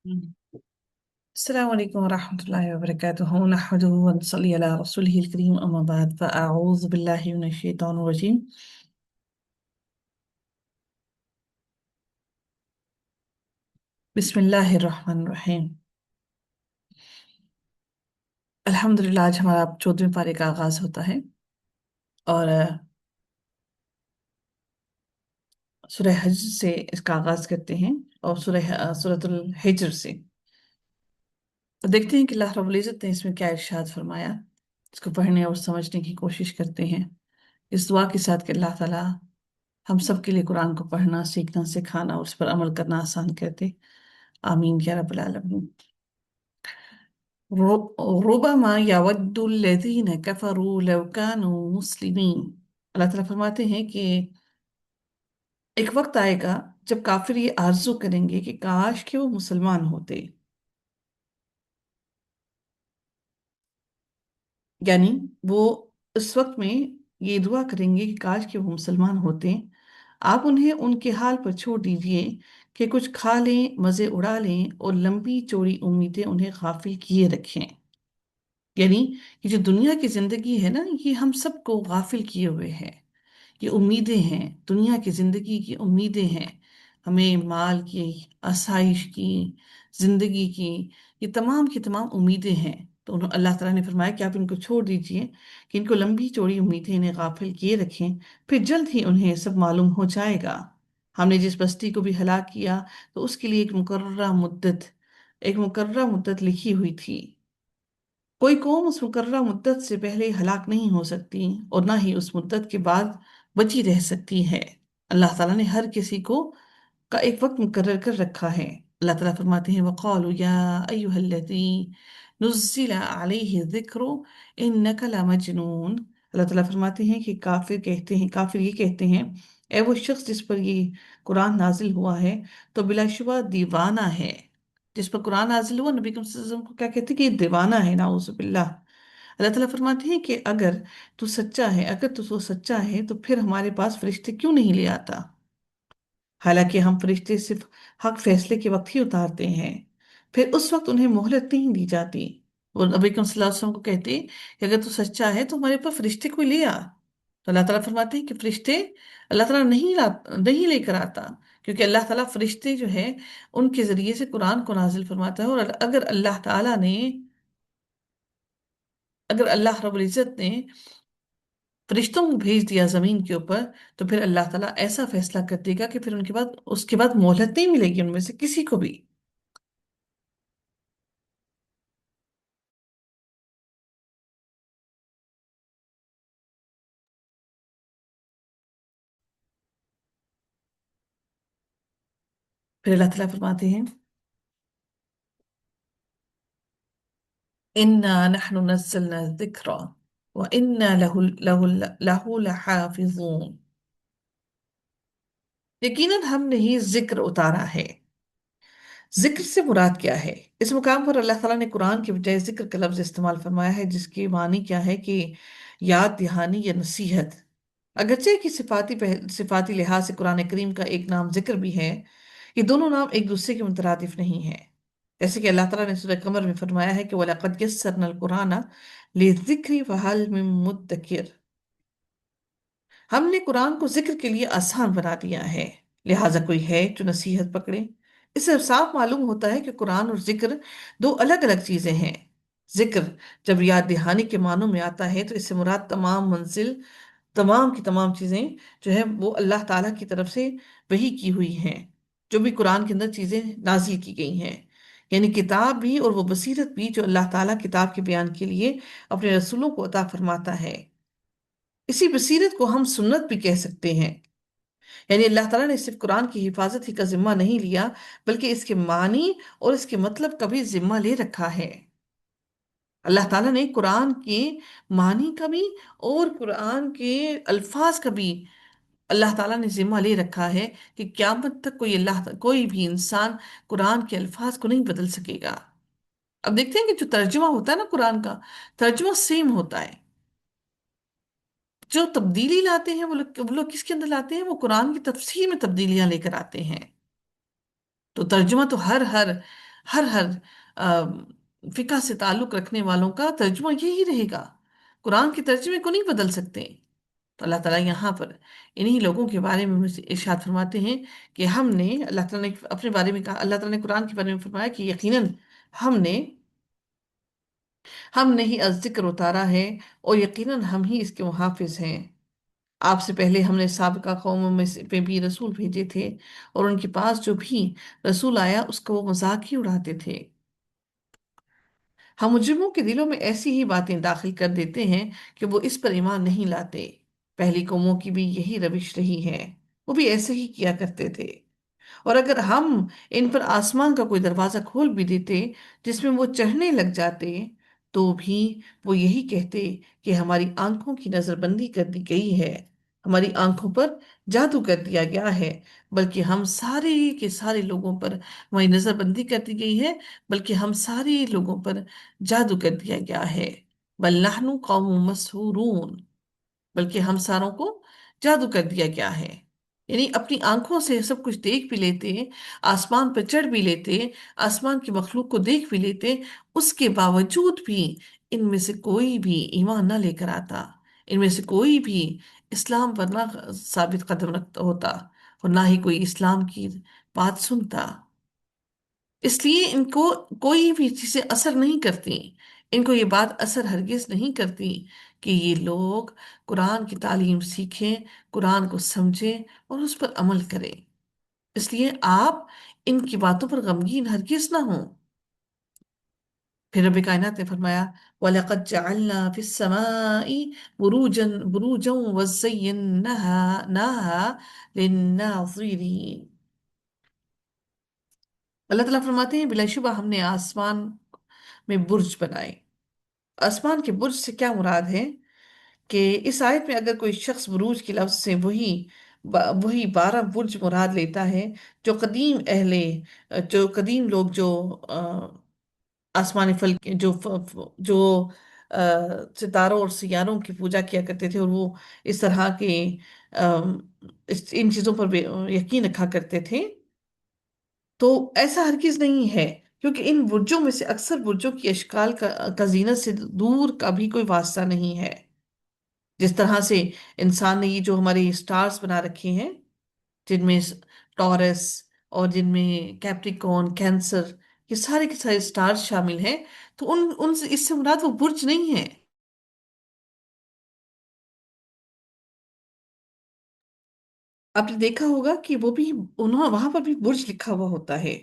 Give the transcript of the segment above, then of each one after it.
السلام عليكم ورحمة الله وبركاته. نحمده ونصلي على رسوله الكريم، أما بعد، فأعوذ بالله من الشيطان الرجيم. بسم الله الرحمن الرحيم. अल्हम्दुलिल्लाह, आज हमारा 14वें पारे का आगाज होता है और सूरह हज से इसका आगाज करते हैं और सूरतुल हिज्र से। तो देखते हैं कि अल्लाह रब्बुल इज़्ज़त ने इसमें क्या इरशाद फरमाया। इसको पढ़ने और समझने की कोशिश करते हैं इस दुआ के साथ कि अल्लाह ताला हम सब के लिए कुरान को पढ़ना, सीखना, सिखाना और उस पर अमल करना आसान कर दे। आमीन या रब्बल आलमीन। रुबमा यवद्दुल्लज़ीन कफरू लव कानू मुस्लिमीन। अल्लाह ताला फरमाते हैं कि एक वक्त आएगा जब काफिर ये आरजू करेंगे कि काश कि वो मुसलमान होते। यानी वो इस वक्त में ये दुआ करेंगे कि काश कि वो मुसलमान होते। आप उन्हें उनके हाल पर छोड़ दीजिए कि कुछ खा लें, मजे उड़ा लें और लंबी चौड़ी उम्मीदें उन्हें गाफिल किए रखें। यानी ये जो दुनिया की जिंदगी है ना, ये हम सबको गाफिल किए हुए है। ये उम्मीदें हैं, दुनिया की जिंदगी की उम्मीदें हैं, हमें माल की, आसाइश की, जिंदगी की, ये तमाम की तमाम उम्मीदें हैं। तो अल्लाह ताला ने फरमाया कि आप इनको छोड़ दीजिए कि इनको लंबी चौड़ी उम्मीदें इन्हें गाफिल किए रखें, फिर जल्द ही उन्हें सब मालूम हो जाएगा। हमने जिस बस्ती को भी हलाक किया तो उसके लिए एक मुकर्ररा मुद्दत लिखी हुई थी। कोई कौम उस मुकर्ररा मुद्दत से पहले हलाक नहीं हो सकती और ना ही उस मुद्दत के बाद बची रह सकती है। अल्लाह ताला ने हर किसी को का एक वक्त मुकर्रर कर रखा है। अल्लाह ताला फरमाते हैं वक़ालू या अय्युहल्लज़ी नुज़्ज़िला अलैहि ज़िक्रु इन्नका लमजनून। अल्लाह ताला फरमाते हैं कि काफिर ये कहते हैं, ए वो शख्स जिस पर ये कुरान नाजिल हुआ है तो बिलाशुबा दीवाना है। जिस पर कुरान नाजिल हुआ, नबी सल्लल्लाहु अलैहि वसल्लम को क्या कहते हैं कि ये दीवाना है, नाउज़ुबिल्लाह। अल्लाह ताला फरमाते हैं कि अगर तू सच्चा है तो फिर हमारे पास फरिश्ते क्यों नहीं ले आता। हालांकि हम फरिश्ते सिर्फ हक फैसले के वक्त ही उतारते हैं, फिर उस वक्त उन्हें मोहलत नहीं दी जाती। वो नबी सल्लल्लाहु अलैहि वसल्लम को कहते कि अगर तू सच्चा है तो हमारे पास फरिश्ते कोई ले आ। तो अल्लाह ताला फरमाते हैं कि फरिश्ते अल्लाह ताला नहीं लेकर आता, क्योंकि अल्लाह ताला फरिश्ते जो है उनके जरिए से कुरान को नाजिल फरमाता है। और अगर अल्लाह रब्बुल इज्जत ने फरिश्तों को भेज दिया जमीन के ऊपर, तो फिर अल्लाह ताला ऐसा फैसला कर देगा कि फिर उनके बाद उसके बाद मोहलत नहीं मिलेगी उनमें से किसी को भी। फिर अल्लाह ताला फरमाते हैं इन्ना नहनु नज़्ज़लना ज़िक्रा व इन्ना लहु लहाफिज़ून। यकीनन हमने ही जिक्र उतारा है। जिक्र से मुराद क्या है? इस मुकाम पर अल्लाह ताला ने कुरान के बजाय जिक्र का लफ्ज इस्तेमाल फरमाया है, जिसकी मानी क्या है कि याद दहानी या नसीहत। अगरचे कि सिफाती लिहाज से कुरान करीम का एक नाम जिक्र भी है, ये दोनों नाम एक दूसरे के मुतरादिफ नहीं है। जैसे कि अल्लाह ताला ने सूरह कमर में फरमाया है कि वलक़द यस्सरनल कुरान लिज़िक्रि फहल मिन मुद्दकिर। हमने कुरान को जिक्र के लिए आसान बना दिया है, लिहाजा कोई है जो नसीहत पकड़े। इससे साफ मालूम होता है कि कुरान और जिक्र दो अलग अलग चीजें हैं। जिक्र जब याद दहानी के मानों में आता है तो इससे मुराद तमाम की तमाम चीजें जो है वो अल्लाह ताला की तरफ से वही की हुई हैं, जो भी कुरान के अंदर चीजें नाजिल की गई हैं। यानी किताब भी और वो बसीरत भी जो अल्लाह ताला किताब के बयान के लिए अपने रसूलों को अता फरमाता है। इसी बसीरत को हम सुन्नत भी कह सकते हैं। यानी अल्लाह ताला ने सिर्फ कुरान की हिफाजत ही का जिम्मा नहीं लिया, बल्कि इसके मानी और इसके मतलब का भी जिम्मा ले रखा है। अल्लाह ताला ने कुरान के मानी का भी और कुरान के अल्फाज का भी अल्लाह ताला ने जिम्मा ले रखा है कि क्यामत तक कोई भी इंसान कुरान के अल्फाज को नहीं बदल सकेगा। अब देखते हैं कि जो तर्जुमा होता है ना कुरान का, तर्जुमा सेम होता है। जो तब्दीली लाते हैं वो लोग किसके अंदर लाते हैं? वो कुरान की तफसीर में तब्दीलियां लेकर आते हैं। तो तर्जुमा तो हर हर ہر فقہ سے تعلق رکھنے والوں کا ترجمہ یہی رہے گا، قرآن کے ترجمے کو نہیں بدل سکتے۔ تو اللہ تعالیٰ یہاں پر انہی لوگوں کے بارے میں ارشاد فرماتے ہیں کہ ہم نے، اللہ تعالیٰ نے اپنے بارے میں کہا، اللہ تعالیٰ نے قرآن کے بارے میں فرمایا کہ یقیناً ہم نے ہم نے ہی ذکر اتارا ہے، اور یقیناً ہم ہی اس کے محافظ ہیں۔ آپ سے پہلے ہم نے سابقہ قوموں میں پہ بھی رسول بھیجے تھے، اور ان کے پاس جو بھی رسول آیا اس کا وہ مذاق ہی اڑاتے تھے۔ ہم مجرموں کے دلوں میں ایسی ہی باتیں داخل کر دیتے ہیں کہ وہ اس پر ایمان نہیں لاتے۔ پہلی قوموں کی بھی یہی روش رہی ہے، وہ بھی ایسے ہی کیا کرتے تھے۔ اور اگر ہم ان پر آسمان کا کوئی دروازہ کھول بھی دیتے جس میں وہ چڑھنے لگ جاتے، تو بھی وہ یہی کہتے کہ ہماری آنکھوں کی نظر بندی کر دی گئی ہے، ہماری آنکھوں پر جادو کر دیا گیا ہے، بلکہ ہم سارے کے سارے لوگوں پر ہماری نظر بندی کر دی گئی ہے، بلکہ ہم سارے لوگوں پر جادو کر دیا گیا ہے۔ بل نحن قوم مسحورون، بلکہ ہم ساروں کو جادو کر دیا گیا ہے۔ یعنی اپنی آنکھوں سے سب کچھ دیکھ بھی لیتے، آسمان پہ چڑھ بھی لیتے، آسمان کی مخلوق کو دیکھ بھی لیتے، اس کے باوجود بھی ان میں سے کوئی بھی ایمان نہ لے کر آتا، ان میں سے کوئی بھی اسلام پر نہ ثابت قدم رکھتا ہوتا، اور نہ ہی کوئی اسلام کی بات سنتا۔ اس لیے ان کو کوئی بھی چیزیں اثر نہیں کرتی، ان کو یہ بات اثر ہرگز نہیں کرتی کہ یہ لوگ قرآن کی تعلیم سیکھیں، قرآن کو سمجھیں اور اس پر عمل کریں۔ اس لیے آپ ان کی باتوں پر غمگین ہرگز نہ ہوں۔ پھر رب کائنات نے فرمایا وَلَقَدْ جَعَلْنَا فِي السَّمَاءِ بُرُوجًا وَزَيَّنَّاهَا لِلنَّاظِرِينَ۔ اللہ تعالیٰ فرماتے ہیں بلا شبہ ہم نے آسمان میں برج بنائے۔ آسمان کے برج سے کیا مراد ہے کہ اس آیت میں اگر کوئی شخص بروج کے لفظ سے وہی 12 برج مراد لیتا ہے جو قدیم لوگ جو آسمانی فلک جو ستاروں اور سیاروں کی پوجا کیا کرتے تھے، اور وہ اس طرح کے آم، ان چیزوں پر یقین رکھا کرتے تھے، تو ایسا ہرگز نہیں ہے، کیونکہ ان برجوں میں سے اکثر برجوں کی اشکال کا زینت سے دور کا بھی کوئی واسطہ نہیں ہے۔ جس طرح سے انسان نے یہ جو ہمارے سٹارز بنا رکھے ہیں، جن میں ٹورس اور جن میں کیپریکون، کینسر، یہ سارے کے سارے سٹارز شامل ہیں، تو ان سے اس سے مراد وہ برج نہیں ہے۔ آپ نے دیکھا ہوگا کہ وہ بھی وہاں پر بھی برج لکھا ہوا ہوتا ہے۔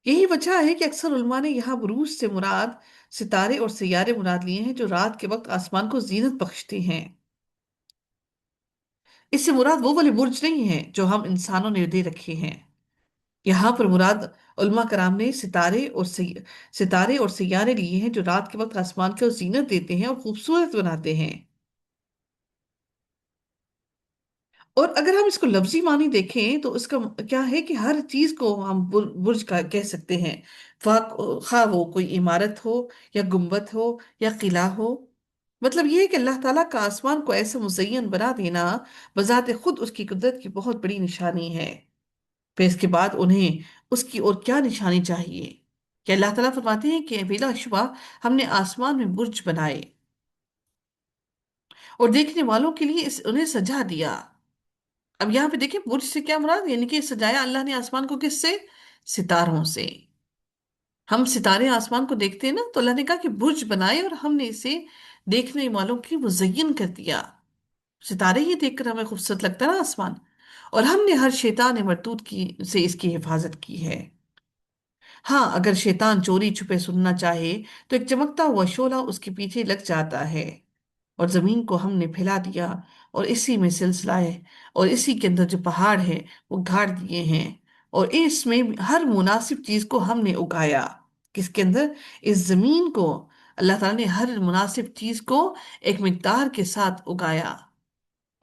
یہی وجہ ہے کہ اکثر علماء نے یہاں بروج سے مراد ستارے اور سیارے مراد لیے ہیں جو رات کے وقت آسمان کو زینت بخشتے ہیں۔ اس سے مراد وہ والے برج نہیں ہیں جو ہم انسانوں نے دے رکھے ہیں۔ یہاں پر مراد علماء کرام نے ستارے اور سیارے لیے ہیں جو رات کے وقت آسمان کو زینت دیتے ہیں اور خوبصورت بناتے ہیں۔ اور اگر ہم اس کو لفظی معنی دیکھیں تو اس کا کیا ہے کہ ہر چیز کو ہم برج کا کہہ سکتے ہیں، خواہ وہ کوئی عمارت ہو یا گنبد ہو یا قلعہ ہو۔ مطلب یہ ہے کہ اللہ تعالیٰ کا آسمان کو ایسا مزین بنا دینا بذات خود اس کی قدرت کی بہت بڑی نشانی ہے۔ پھر اس کے بعد انہیں اس کی اور کیا نشانی چاہیے کہ اللہ تعالیٰ فرماتے ہیں کہ بلا شبہ ہم نے آسمان میں برج بنائے اور دیکھنے والوں کے لیے انہیں سجا دیا۔ اب یہاں پہ دیکھیں برج سے کیا مراد، یعنی کہ سجایا اللہ نے آسمان کو کس سے؟ ستاروں سے۔ ہم ستارے آسمان کو دیکھتے ہیں نا، تو اللہ نے کہا کہ برج بنائے اور ہم نے اسے دیکھنے والوں کی مزین کر دیا۔ ستارے ہی دیکھ کر ہمیں خوبصورت لگتا ہے نا آسمان، اور ہم نے ہر شیطان مردود سے اس کی حفاظت کی ہے۔ ہاں، اگر شیطان چوری چھپے سننا چاہے تو ایک چمکتا ہوا شعلہ اس کے پیچھے لگ جاتا ہے، اور زمین کو ہم نے پھیلا دیا اور اسی میں سلسلہ ہے، اور اسی کے اندر جو پہاڑ ہے وہ گاڑ دیے ہیں، اور اس میں ہر مناسب چیز کو ہم نے اگایا۔ کس کے اندر؟ اس زمین کو اللہ تعالیٰ نے ہر مناسب چیز کو ایک مقدار کے ساتھ اگایا،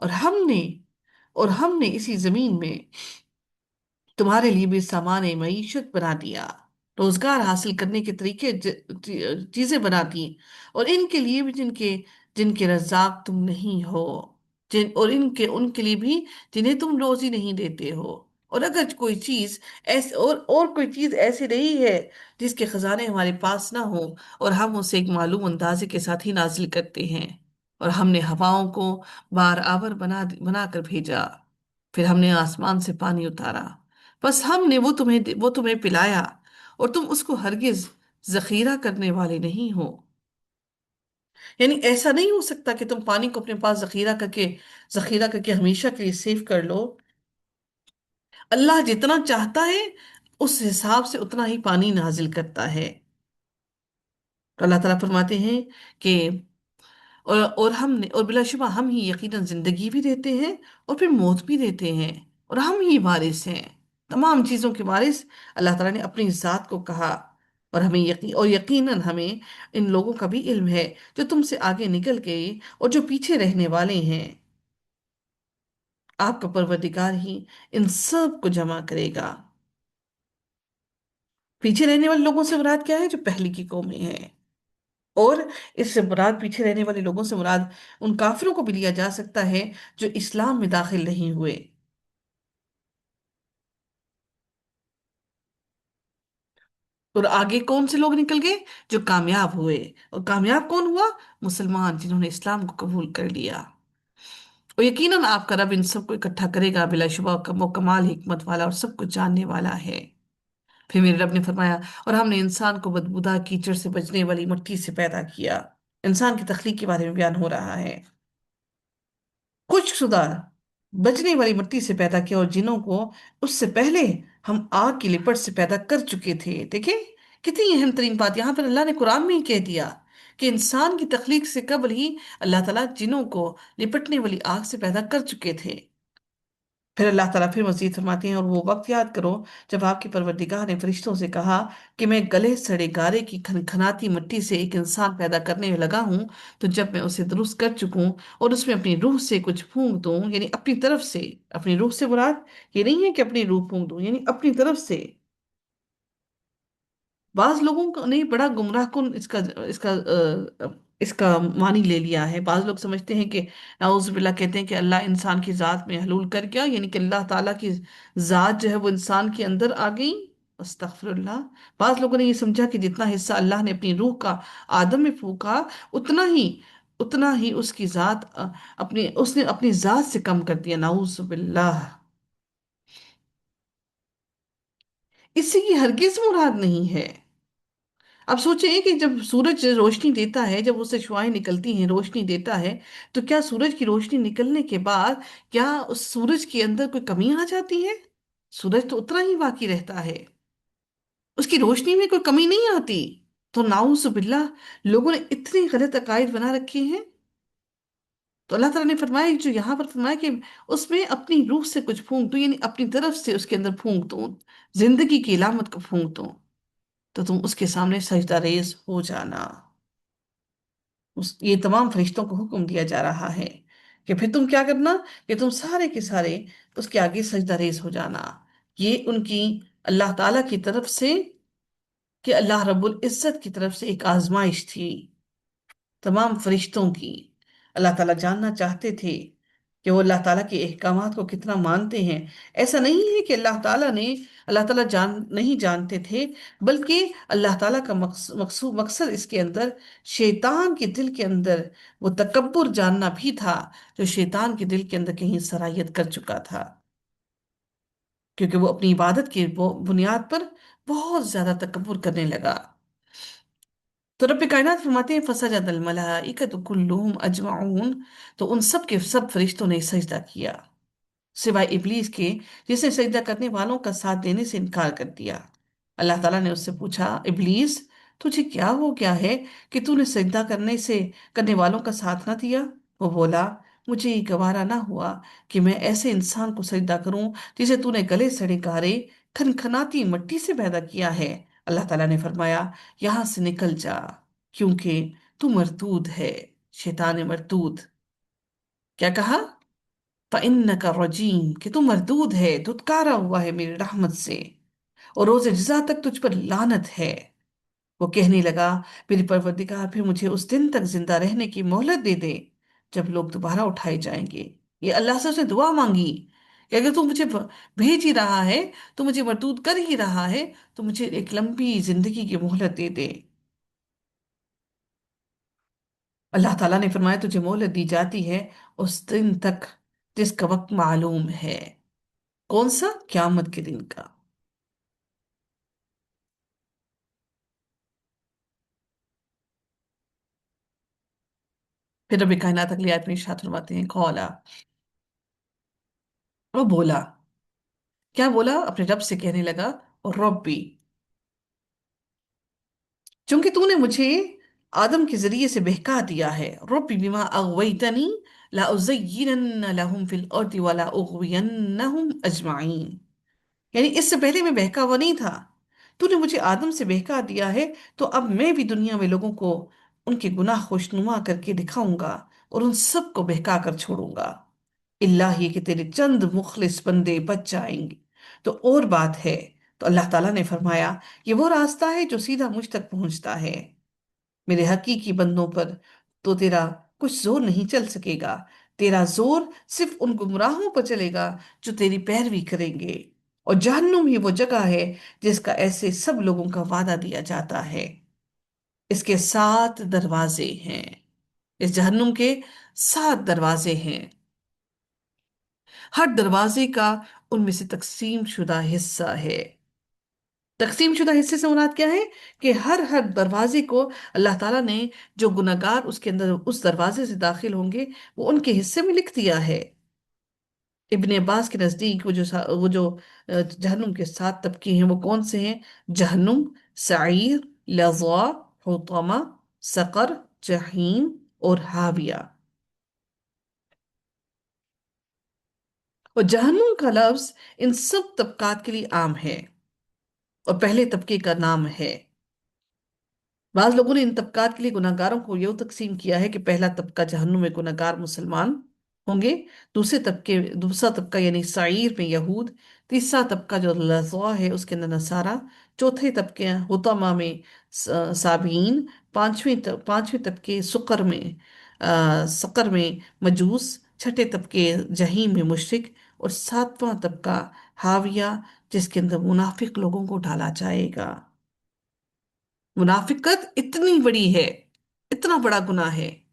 اور ہم نے اسی زمین میں تمہارے لیے بھی سامان معیشت بنا دیا، روزگار حاصل کرنے کے طریقے چیزیں بنا دی، اور ان کے لیے بھی جن کے رزاق تم نہیں ہو، اور ان کے لیے بھی جنہیں تم روزی نہیں دیتے ہو، اور اگر کوئی چیز ایس اور کوئی چیز ایسی نہیں ہے جس کے خزانے ہمارے پاس نہ ہو، اور ہم اسے ایک معلوم اندازے کے ساتھ ہی نازل کرتے ہیں۔ اور ہم نے ہواؤں کو بار آور بنا کر بھیجا، پھر ہم نے آسمان سے پانی اتارا، بس ہم نے وہ تمہیں پلایا، اور تم اس کو ہرگز ذخیرہ کرنے والے نہیں ہو۔ یعنی ایسا نہیں ہو سکتا کہ تم پانی کو اپنے پاس ذخیرہ کر کے ہمیشہ کے لیے سیو کر لو۔ اللہ جتنا چاہتا ہے اس حساب سے اتنا ہی پانی نازل کرتا ہے۔ تو اللہ تعالیٰ فرماتے ہیں کہ اور ہم نے، اور بلا شبہ ہم ہی یقیناً زندگی بھی دیتے ہیں اور پھر موت بھی دیتے ہیں، اور ہم ہی وارث ہیں، تمام چیزوں کے وارث اللہ تعالیٰ نے اپنی ذات کو کہا۔ اور یقیناً ہمیں ان لوگوں کا بھی علم ہے جو تم سے آگے نکل گئے اور جو پیچھے رہنے والے ہیں۔ آپ کا پروردگار ہی ان سب کو جمع کرے گا۔ پیچھے رہنے والے لوگوں سے مراد کیا ہے؟ جو پہلی کی قومیں ہیں۔ اور اس سے مراد، پیچھے رہنے والے لوگوں سے مراد ان کافروں کو بھی لیا جا سکتا ہے جو اسلام میں داخل نہیں ہوئے۔ اور آگے کون سے لوگ نکل گئے؟ جو کامیاب ہوئے۔ اور کامیاب کون ہوا؟ مسلمان، جنہوں نے اسلام کو قبول کر لیا۔ اور یقیناً آپ کا رب ان سب کو اکٹھا کرے گا، بلا شبہ وہ کمال حکمت والا اور سب کچھ جاننے والا ہے۔ پھر میرے رب نے فرمایا، اور ہم نے انسان کو بدبودار کیچڑ سے بچنے والی مٹی سے پیدا کیا۔ انسان کی تخلیق کے بارے میں بیان ہو رہا ہے۔ خشک شدہ بجنے والی مٹی سے پیدا کیا، اور جنوں کو اس سے پہلے ہم آگ کی لپٹ سے پیدا کر چکے تھے۔ دیکھیں کتنی اہم ترین بات یہاں پر اللہ نے قرآن میں ہی کہہ دیا کہ انسان کی تخلیق سے قبل ہی اللہ تعالیٰ جنوں کو لپٹنے والی آگ سے پیدا کر چکے تھے۔ پھر اللہ تعالیٰ پھر مزید فرماتے ہیں، اور وہ وقت یاد کرو جب آپ کے پروردگار نے فرشتوں سے کہا کہ میں گلے سڑے گارے کی کھنکھناتی مٹی سے ایک انسان پیدا کرنے میں لگا ہوں، تو جب میں اسے درست کر چکوں اور اس میں اپنی روح سے کچھ پھونک دوں، یعنی اپنی طرف سے، اپنی روح سے مراد یہ نہیں ہے کہ اپنی روح پھونک دوں، یعنی اپنی طرف سے۔ بعض لوگوں نے بڑا گمراہ کن اس کا معنی لے لیا ہے۔ بعض لوگ سمجھتے ہیں کہ نعوذ باللہ، کہتے ہیں کہ اللہ انسان کی ذات میں حلول کر گیا، یعنی کہ اللہ تعالیٰ کی ذات جو ہے وہ انسان کے اندر آ گئی۔ استغفر اللہ۔ بعض لوگوں نے یہ سمجھا کہ جتنا حصہ اللہ نے اپنی روح کا آدم میں پھونکا، اتنا ہی اس کی ذات اس نے اپنی ذات سے کم کر دیا۔ نعوذ باللہ، اس سے یہ ہرگز مراد نہیں ہے۔ اب سوچیں کہ جب سورج روشنی دیتا ہے، جب اس سے شعاعیں نکلتی ہیں، روشنی دیتا ہے، تو کیا سورج کی روشنی نکلنے کے بعد کیا اس سورج کے اندر کوئی کمی آ جاتی ہے؟ سورج تو اتنا ہی باقی رہتا ہے، اس کی روشنی میں کوئی کمی نہیں آتی۔ تو نعوذ باللہ، لوگوں نے اتنے غلط عقائد بنا رکھے ہیں۔ تو اللہ تعالیٰ نے فرمایا، جو یہاں پر فرمایا کہ اس میں اپنی روح سے کچھ پھونک دو، یعنی اپنی طرف سے اس کے اندر پھونک دو، زندگی کی علامت کو پھونک دو، تو تم اس کے سامنے سجدہ ریز ہو جانا۔ یہ تمام فرشتوں کو حکم دیا جا رہا ہے کہ پھر تم کیا کرنا، کہ تم سارے کے سارے اس کے آگے سجدہ ریز ہو جانا۔ یہ ان کی اللہ تعالیٰ کی طرف سے، کہ اللہ رب العزت کی طرف سے ایک آزمائش تھی تمام فرشتوں کی۔ اللہ تعالیٰ جاننا چاہتے تھے کہ وہ اللہ تعالیٰ کے احکامات کو کتنا مانتے ہیں۔ ایسا نہیں ہے کہ اللہ تعالیٰ نہیں جانتے تھے، بلکہ اللہ تعالیٰ کا مقصد اس کے اندر شیطان کے دل کے اندر وہ تکبر جاننا بھی تھا، جو شیطان کے دل کے اندر کہیں سرایت کر چکا تھا، کیونکہ وہ اپنی عبادت کی بنیاد پر بہت زیادہ تکبر کرنے لگا۔ تو رب کائنات فرماتے ہیں، فسجد الملائکۃ کلہم اجمعون، تو ان سب کے سب فرشتوں نے سجدہ کیا سوائے ابلیس کے، جس نے سجدہ کرنے والوں کا ساتھ دینے سے انکار کر دیا۔ اللہ تعالیٰ نے اس سے پوچھا، ابلیس تجھے کیا ہو گیا ہے کہ تو نے سجدہ کرنے والوں کا ساتھ نہ دیا؟ وہ بولا، مجھے یہ گوارا نہ ہوا کہ میں ایسے انسان کو سجدہ کروں جسے تو نے گلے سڑے گارے کھنکھناتی مٹی سے پیدا کیا ہے۔ اللہ تعالیٰ نے فرمایا، یہاں سے نکل جا، کیونکہ تو مردود ہے، شیطان مردود۔ کیا کہا؟ فَإِنَّكَ رَجِيمٌ، کہ تو مردود ہے، دھتکارا ہوا ہے میری رحمت سے، اور روز جزا تک تجھ پر لعنت ہے۔ وہ کہنے لگا، میری پروردگار پھر مجھے اس دن تک زندہ رہنے کی مہلت دے دے جب لوگ دوبارہ اٹھائے جائیں گے۔ یہ اللہ سے اس نے دعا مانگی कि अगर तू मुझे भेज ही रहा है, तो मुझे मरदूद कर ही रहा है, तो मुझे एक लंबी जिंदगी की मोहलत दे दे। अल्लाह ताला ने फरमाया तुझे मोहलत दी जाती है उस दिन तक जिसका वक्त मालूम है। कौन सा? क़यामत के दिन का। फिर रब कायनात अगली आयत में इरशाद फरमाते हैं, कौला, वो बोला। क्या बोला? अपने रब से कहने लगा, और रब्बी, चूंकि तूने मुझे आदम के जरिए से बहका दिया है, रब्बी बिमा अगवैतनी लाउज़य्यिनन्न लहुम फिल अर्दि वला उग़वियन्नहुम अजमाइन। यानी इससे पहले मैं बहका हुआ नहीं था, तूने मुझे आदम से बहका दिया है, तो अब मैं भी दुनिया में लोगों को उनके गुनाह खुशनुमा करके दिखाऊंगा और उन सबको बहका कर छोड़ूंगा, इल्ला ये कि तेरे चंद मुखलिस बंदे बच जाएंगे। तो और बात है। तो अल्लाह ताला ने फरमाया, ये वो रास्ता है जो सीधा मुझ तक पहुंचता है। मेरे हकीकी बंदों पर तो तेरा कुछ जोर नहीं चल सकेगा। तेरा जोर सिर्फ उन गुमराहों पर चलेगा जो तेरी पैरवी करेंगे। और जहन्नुम ही वो जगह है जिसका ऐसे सब लोगों का वादा दिया जाता है। इसके 7 दरवाजे हैं। इस जहन्नुम के 7 दरवाजे हैं। हर दरवाजे का उनमें से तकसीम शुदा हिस्सा है। तकसीम शुदा हिस्से से मुराद क्या है? कि हर हर दरवाजे को अल्लाह ताला ने, जो गुनहगार उसके अंदर उस दरवाजे से दाखिल होंगे, वो उनके हिस्से में लिख दिया है। इब्ने अब्बास के नजदीक जहन्नुम के 7 तबके हैं, वो कौन से हैं? जहन्नुम, सईर, लज़ा, हुतमा, सकर, जहीम और हाविया। और जहन्नुम का लफ्ज इन सब तबकात के लिए आम है। और पहले तबके का नाम है, बाज लोगों ने इन तबकात के लिए गुनाहगारों को यूं तकसीम किया है कि पहला तबका जहन्नुम में गुनाहगार मुसलमान होंगे, दूसरा तबका यानी सईर में यहूद, तीसरा तबका जो लज़ा है उसके अंदर नसारा, चौथे तबके हुतमा में साबीन, पांचवें तबके सकर में मजूस, छठे तबके जहीम में मुशरिक, और सातवां तबका हाविया, जिसके अंदर मुनाफिक लोगों को डाला जाएगा। मुनाफिकत इतनी बड़ी है, इतना बड़ा गुनाह है।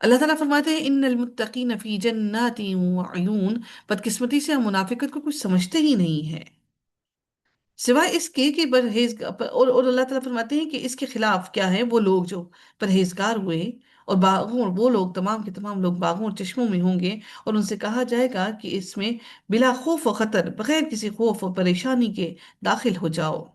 अल्लाह ताला फरमाते हैं, इन्नल मुत्तकीन फी जन्नातिन व अयून। बदकिस्मती से हम मुनाफिकत को कुछ समझते ही नहीं है, सिवाय इसके कि और अल्लाह ताला फरमाते हैं कि इसके खिलाफ क्या है? वो लोग जो परहेजगार हुए, और बागों, वो लोग तमाम के तमाम लोग बागों और चश्मों में होंगे, और उनसे कहा जाएगा कि इसमें बिला खौफ व खतर, बगैर किसी खौफ और परेशानी के दाखिल हो जाओ।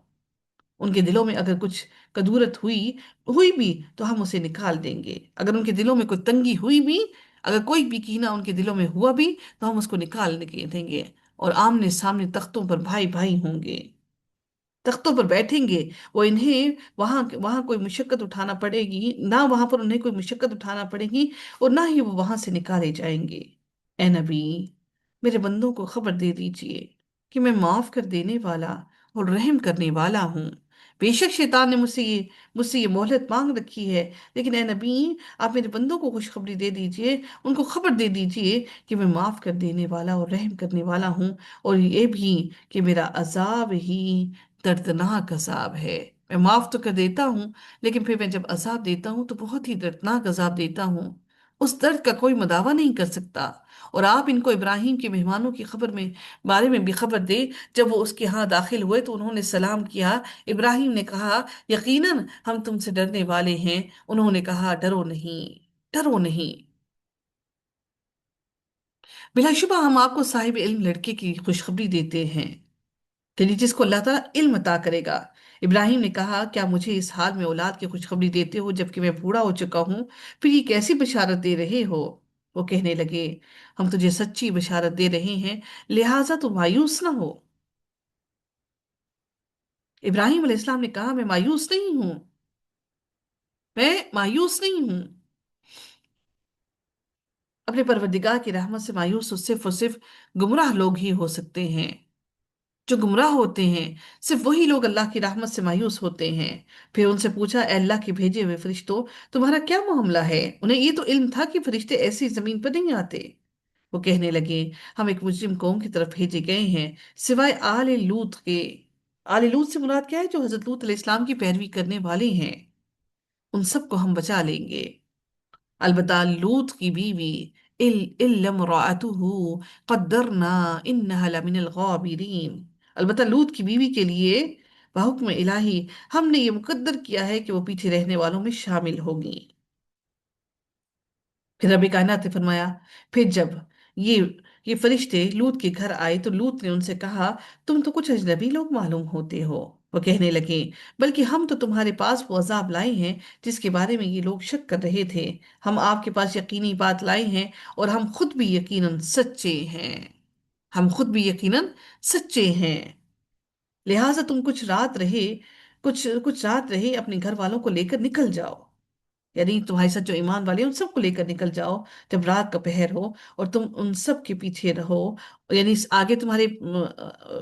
उनके दिलों में अगर कुछ कदूरत हुई हुई भी तो हम उसे निकाल देंगे। अगर उनके दिलों में कोई तंगी हुई भी, अगर कोई भी कीना उनके दिलों में हुआ भी, तो हम उसको निकाल के देंगे। और आमने सामने तख्तों पर भाई भाई होंगे, तख्तों पर बैठेंगे। वो इन्हें वहां वहां कोई मुशक्कत उठाना पड़ेगी ना, वहां पर उन्हें कोई मुशक्कत उठाना पड़ेगी, और ना ही वो वहां से निकाले जाएंगे। ए नबी, मेरे बंदों को खबर दे दीजिए कि मैं माफ कर देने वाला और रहम करने वाला हूँ। बेशक शैतान ने मुझसे ये मोहलत मांग रखी है, लेकिन ए नबी, आप मेरे बंदों को खुशखबरी दे दीजिए, उनको खबर दे दीजिए कि मैं माफ कर देने वाला और रहम करने वाला हूँ। और ये भी कि मेरा अजाब ही दर्दनाक अजाब है। मैं माफ तो कर देता हूँ, लेकिन फिर मैं जब अजाब देता हूँ तो बहुत ही दर्दनाक अजाब देता हूँ। उस दर्द का कोई मदावा नहीं कर सकता। और आप इनको इब्राहिम के मेहमानों की खबर में बारे में भी खबर दे। जब वो उसके यहाँ दाखिल हुए तो उन्होंने सलाम किया। इब्राहिम ने कहा, यकीनन हम तुमसे डरने वाले हैं। उन्होंने कहा, डरो नहीं, डरो नहीं। बिलाशुबा हम आपको साहिब इल्म लड़के की खुशखबरी देते हैं, यानी जिसको अल्लाह ताला इल्म अता करेगा। इब्राहिम ने कहा, क्या मुझे इस हाल में औलाद की खुशखबरी देते हो जबकि मैं बूढ़ा हो चुका हूँ? फिर ये कैसी बशारत दे रहे हो? वो कहने लगे, हम तुझे सच्ची बशारत दे रहे हैं, लिहाजा तू मायूस ना हो। इब्राहिम अलैहिस्सलाम ने कहा, मैं मायूस नहीं हूं, मैं मायूस नहीं हूं। अपने परवरदिगार की रहमत से मायूस सिर्फ और सिर्फ गुमराह लोग ही हो सकते हैं। जो गुमराह होते हैं सिर्फ वही लोग अल्लाह की रहमत से मायूस होते हैं। फिर उनसे पूछा, "ए अल्लाह के भेजे हुए फरिश्तों, तुम्हारा क्या मामला है?" उन्हें ये तो इल्म था कि फरिश्ते ऐसी जमीन पर नहीं आते। वो कहने लगे, "हम एक मुस्लिम कौम की तरफ भेजे गए हैं, सिवाय आले लूत के।" आले लूत से मुराद क्या है? जो हजरत लूत अलैहिस्सलाम की पैरवी करने वाले हैं, उन सबको हम बचा लेंगे। अलबत्ता लूत की बीवी इल्लम्राअतुहु कद्दरना इन्नहा लमिनल गाबिरीन। अलबत्ता लूत की बीवी के लिए बहुक्म इलाही हमने ये मुकद्दर किया है कि वो पीछे रहने वालों में शामिल होगी। फिर रब कायनात ने फरमाया, फिर जब ये ये फरिश्ते लूत के घर आए तो लूत ने उनसे कहा, "तुम तो कुछ अजनबी लोग मालूम होते हो।" वो कहने लगे, "बल्कि हम तो तुम्हारे पास वो अजाब लाए हैं जिसके बारे में ये लोग शक कर रहे थे। हम आपके पास यकीनी बात लाए हैं और हम खुद भी यकीनन सच्चे हैं। हम खुद भी यकीनन सच्चे हैं। लिहाजा तुम कुछ कुछ रात रहे अपने घर वालों को लेकर निकल जाओ, यानी तुम्हारे साथ जो ईमान वाले हैं उन सबको लेकर निकल जाओ जब रात का पहर हो, और तुम उन सब के पीछे रहो। यानी आगे तुम्हारे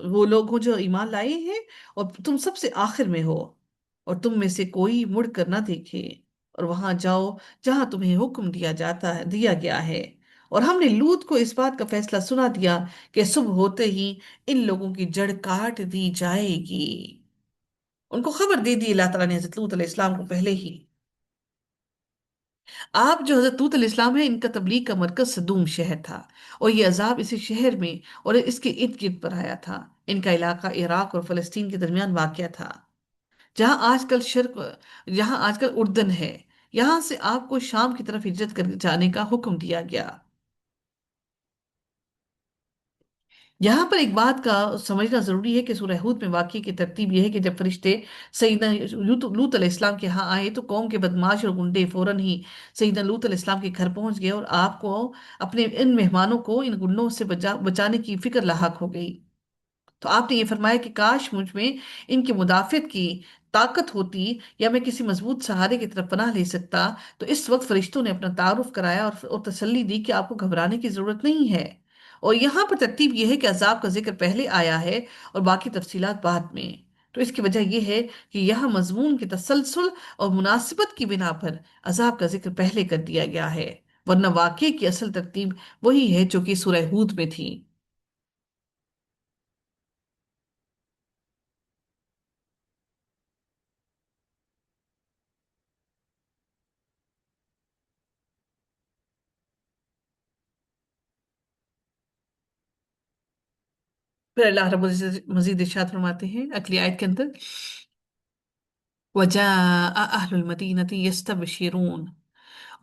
वो लोग हो जो ईमान लाए हैं, और तुम सबसे आखिर में हो, और तुम में से कोई मुड़ कर ना देखे, और वहां जाओ जहां तुम्हें हुक्म दिया गया है। और हमने लूत को इस बात का फैसला सुना दिया कि सुबह होते ही इन लोगों की जड़ काट दी जाएगी। उनको खबर दे दी अल्लाह ताला ने हजरत लूत अलैहिस्सलाम को पहले ही। आप जो हजरत तूत इस्लाम है, इनका तबलीग का मरकज सदूम शहर था, और ये अजाब इसी शहर में और इसके इर्द गिर्द पर आया था। इनका इलाका इराक और फलस्तीन के दरमियान वाक़या था, जहां आजकल जहां आजकल उर्दन है। यहां से आपको शाम की तरफ हिजरत कर जाने का हुक्म दिया गया। यहाँ पर एक बात का समझना जरूरी है कि सूरह हूद में वाकई की तरतीब यह है कि जब फरिश्ते सईदना लूत अलैहिस्सलाम के यहाँ आए तो कौम के बदमाश और गुंडे फौरन ही सईदना लूत अलैहिस्सलाम के घर पहुंच गए, और आपको अपने इन मेहमानों को इन गुंडों से बचाने की फिक्र लाहक हो गई। तो आपने ये फरमाया कि काश मुझ में इनके मुदाफित की ताकत होती, या मैं किसी मजबूत सहारे की तरफ पनाह ले सकता। तो इस वक्त फरिश्तों ने अपना तारुफ कराया और तसल्ली दी कि आपको घबराने की जरूरत नहीं है। और यहाँ पर तरतीब यह है कि अजाब का जिक्र पहले आया है और बाकी तफसीलात बाद में। तो इसकी वजह यह है कि यहाँ मजमून के तसलसल और मुनासिबत की बिना पर अजाब का जिक्र पहले कर दिया गया है, वरना वाकई की असल तरतीब वही है जो कि सूरह हूद में थी। फिर अल्लाह रब्बुल इज्जत मजीद इरशाद फरमाते हैं अगली आयत के अंदर, वजा अहलुल मदीनति यस्तबशिरून,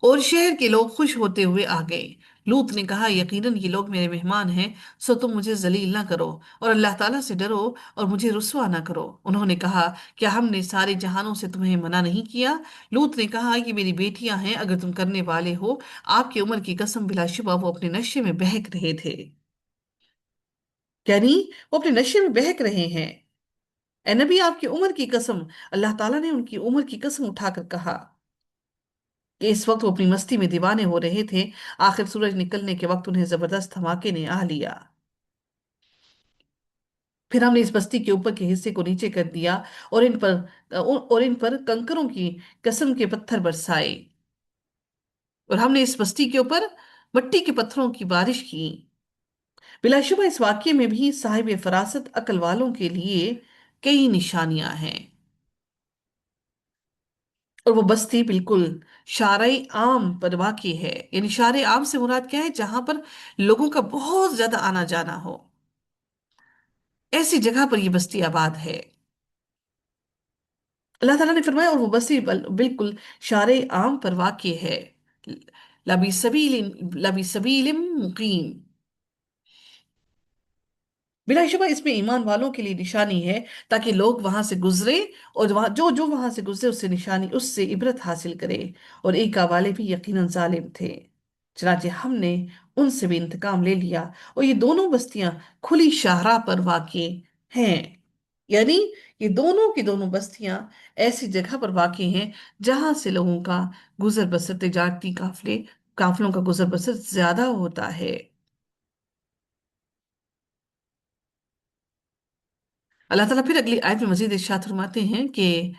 और शहर के लोग खुश होते हुए आ गए। लूत ने कहा, यकीनन ये लोग मेरे मेहमान हैं, सो तुम मुझे जलील ना करो और अल्लाह ताला से डरो और मुझे रुस्वा ना करो। उन्होंने कहा, क्या हमने सारे जहानों से तुम्हें मना नहीं किया? लूत ने कहा, ये मेरी बेटियां हैं, अगर तुम करने वाले हो। आपकी उम्र की कसम, बिलाशुबा वो अपने नशे में बहक रहे थे। यानी वो अपने नशे में बहक रहे हैं। ए नबी, आपकी उम्र की कसम, अल्लाह ताला ने उनकी उम्र की कसम उठाकर कहा कि इस वक्त वो अपनी मस्ती में दीवाने हो रहे थे। आखिर सूरज निकलने के वक्त उन्हें जबरदस्त धमाके ने आ लिया। फिर हमने इस बस्ती के ऊपर के हिस्से को नीचे कर दिया और इन पर कंकरों की कसम के पत्थर बरसाए, और हमने इस बस्ती के ऊपर मट्टी के पत्थरों की बारिश की। बिलाशुबा इस वाक्य में भी साहिब फरासत अकल वालों के लिए कई निशानियां हैं। और वो बस्ती बिल्कुल शारई आम पर वाक़ई है। यानी शारे आम से मुराद क्या है? जहां पर लोगों का बहुत ज्यादा आना जाना हो, ऐसी जगह पर ये बस्ती आबाद है। अल्लाह ताला ने फरमाया, और वो बस्ती बिल्कुल शारे आम पर वाक़ई है। लबी सबीलिम मुकीम, बिलाशुबा इसमें ईमान वालों के लिए निशानी है, ताकि लोग वहां से गुजरे, और वहां जो जो वहां से गुजरे उससे इबरत हासिल करे। और एक वाले भी यकीनन जालिम थे, चनाचे हमने उनसे भी इंतकाम ले लिया। और ये दोनों बस्तियां खुली शाहराह पर वाक़ई हैं। यानी ये दोनों की दोनों बस्तियां ऐसी जगह पर वाक़ई हैं जहां से लोगों का गुजर बसर, तिजारती काफलों का गुजर बसर ज्यादा होता है। اللہ ताला फिर अगली आयत में मजीद इरशाद फरमाते हैं कि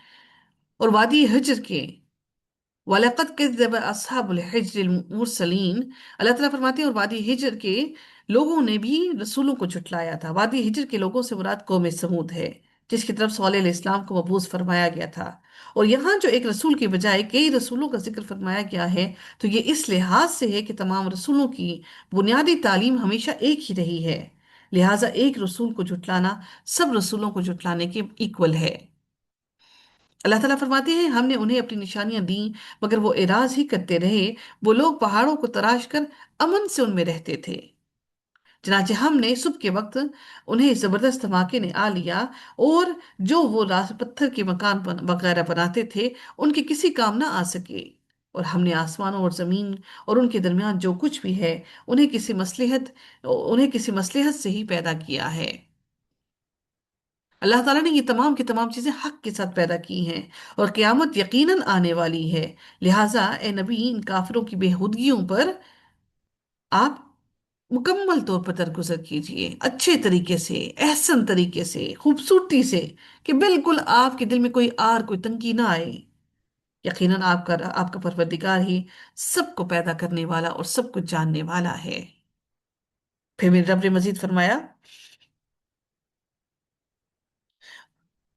और वादी हिज्र के वलक़द कज़्ज़ब अस्हाबुल हिज्रिल मुरसलीन, अल्लाह ताला फरमाते हैं और वादी हिज्र के लोगों ने भी रसूलों को झुटलाया था। वादी हिज्र के लोगों से मुराद कौम समूद है, जिसकी तरफ सॉलेह अलैहिस्सलाम को मबूस फरमाया गया था। और यहाँ जो एक रसूल के बजाय कई रसूलों का जिक्र फरमाया गया है, तो ये इस लिहाज से है कि तमाम रसूलों की बुनियादी तालीम हमेशा एक ही रही है। लिहाजा एक रसूल को झुटलाना सब रसूलों को झुटलाने के इक्वल है। अल्लाह ताला फरमाते हैं हमने उन्हें अपनी निशानियां दी, मगर वो एराज ही करते रहे। वो लोग पहाड़ों को तराश कर अमन से उनमें रहते थे। चनाचे हमने सुबह के वक्त उन्हें जबरदस्त धमाके ने आ लिया, और जो वो रास पत्थर के मकान वगैरह बनाते थे उनके किसी काम ना आ सके। और हमने आसमानों और जमीन और उनके दरमियान जो कुछ भी है उन्हें किसी मसलहत से ही पैदा किया है। अल्लाह ताला ने ये तमाम की तमाम चीजें हक के साथ पैदा की हैं, और क़यामत यकीनन आने वाली है। लिहाजा ए नबी, इन काफिरों की बेहुदगियों पर आप मुकम्मल तौर पर दरगुजर कीजिए, अच्छे तरीके से, एहसन तरीके से, खूबसूरती से, कि बिल्कुल आपके दिल में कोई कोई तंगी ना आए। यकीनन आपका आपका परवरदिगार ही सबको पैदा करने वाला और सब कुछ जानने वाला है। फिर मेरे रब ने मजीद फरमाया,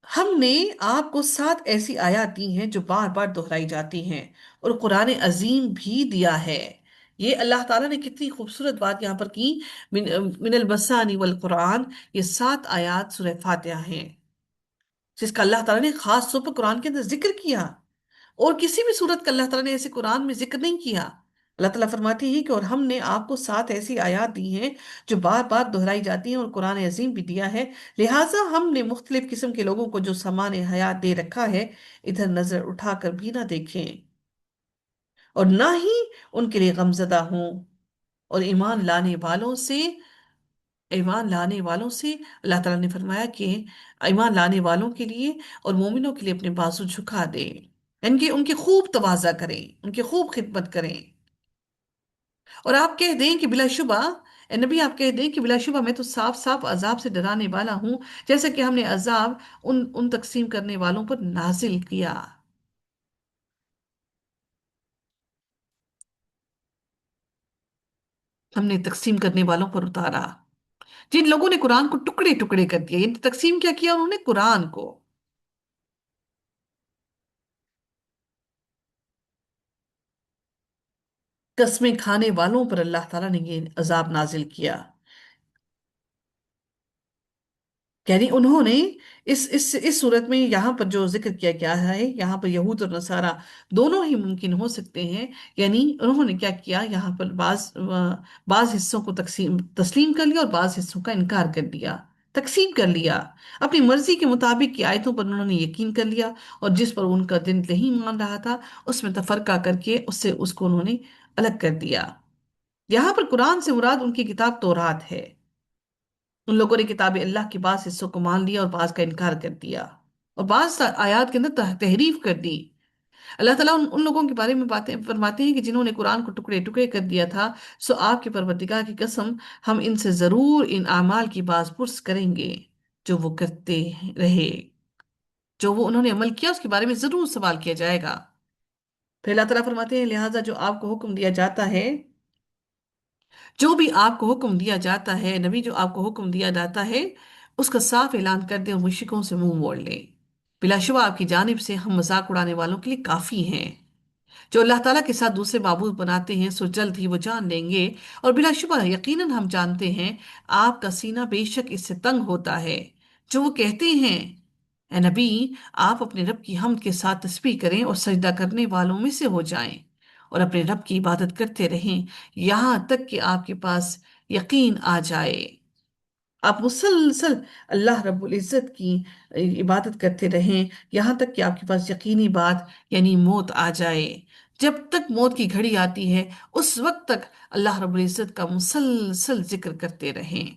हमने आपको 7 ऐसी आयत दी हैं जो बार बार दोहराई जाती हैं, और कुरान अजीम भी दिया है। ये अल्लाह ताला ने कितनी खूबसूरत बात यहाँ पर की। मिनल बसानी वल कुरान, ये 7 आयत सूरह फातिहा हैं, जिसका अल्लाह ताला ने खास तौर पर कुरान के अंदर जिक्र किया। और किसी भी सूरत का अल्लाह ताला ने ऐसे कुरान में जिक्र नहीं किया। अल्लाह ताला फरमाती है कि और हमने आपको 7 ऐसी आयत दी हैं जो बार बार दोहराई जाती हैं, और कुरान अजीम भी दिया है। लिहाजा हमने मुख्तलिफ किस्म के लोगों को जो सामान हयात दे रखा है, इधर नजर उठाकर भी ना देखें और ना ही उनके लिए गमजदा हों। और ईमान लाने वालों से अल्लाह ताला ने फरमाया कि ईमान लाने वालों के लिए और मोमिनों के लिए अपने बाजू झुका दें, यानी कि उनकी खूब तवाज़ा करें, उनकी खूब खिदमत करें। और आप कह दें कि बिलाशुबा, ए नबी, आप कह दें कि बिलाशुबा मैं तो साफ साफ अजाब से डराने वाला हूं, जैसे कि हमने अजाब उन उन तकसीम करने वालों पर नाजिल किया। हमने तकसीम करने वालों पर उतारा, जिन लोगों ने कुरान को टुकड़े टुकड़े कर दिया। यानी तकसीम क्या किया उन्होंने? कुरान को। कस्में खाने वालों पर अल्लाह ताला ने ये अजाब नाजिल किया। यानी उन्होंने इस सूरत में यहाँ पर जो जिक्र किया गया है, यहाँ पर यहूद और नसारा दोनों ही मुमकिन हो सकते हैं। यानी उन्होंने क्या किया, यहाँ पर बाज हिस्सों को तकसीम तस्लीम कर लिया और बाज हिस्सों का इनकार कर दिया, तकसीम कर लिया। अपनी मर्जी के मुताबिक की आयतों पर उन्होंने यकीन कर लिया, और जिस पर उनका दिल नहीं मान रहा था उसमें तफरका करके उससे उसको उन्होंने अलग कर दिया। यहाँ पर कुरान से मुराद उनकी किताब तौरात है। उन लोगों ने किताब अल्लाह के बास हिस्सों को मान लिया और बाज का इनकार कर दिया, और बाज आयत के अंदर तहरीफ कर दी। अल्लाह ताला उन लोगों के बारे में बातें फरमाते हैं कि जिन्होंने कुरान को टुकड़े टुकड़े कर दिया था, सो आपके परवरदिगार की कसम, हम इनसे जरूर इन आमाल की बाजपुर्स करेंगे जो वो करते रहे। जो वो उन्होंने अमल किया उसके बारे में जरूर सवाल किया जाएगा। फिर अल्लाह ताला फरमाते हैं, लिहाजा जो भी आपको हुक्म दिया जाता है, नबी, जो आपको हुक्म दिया जाता है, उसका साफ ऐलान कर दें और मुश्रिकों से मुंह मोड़ लें। बिलाशुबा आपकी जानिब से हम मजाक उड़ाने वालों के लिए काफी हैं। जो अल्लाह ताला के साथ दूसरे माबूद बनाते हैं, सो जल्द ही वो जान लेंगे। और बिलाशुबा यकीनन हम जानते हैं, आपका सीना बेशक इससे तंग होता है। जो वो कहते हैं, ए नबी, आप अपने रब की हमद के साथ तस्बीह करें और सजदा करने वालों में से हो जाएं, और अपने रब की इबादत करते रहें यहां तक कि आपके पास यकीन आ जाए। आप मुसलसल अल्लाह रब्बुल इज़्ज़त की इबादत करते रहें यहां तक कि आपके पास यकीनी बात यानी मौत आ जाए। जब तक मौत की घड़ी आती है, उस वक्त तक अल्लाह रब्बुल इज़्ज़त का मुसलसल जिक्र करते रहें।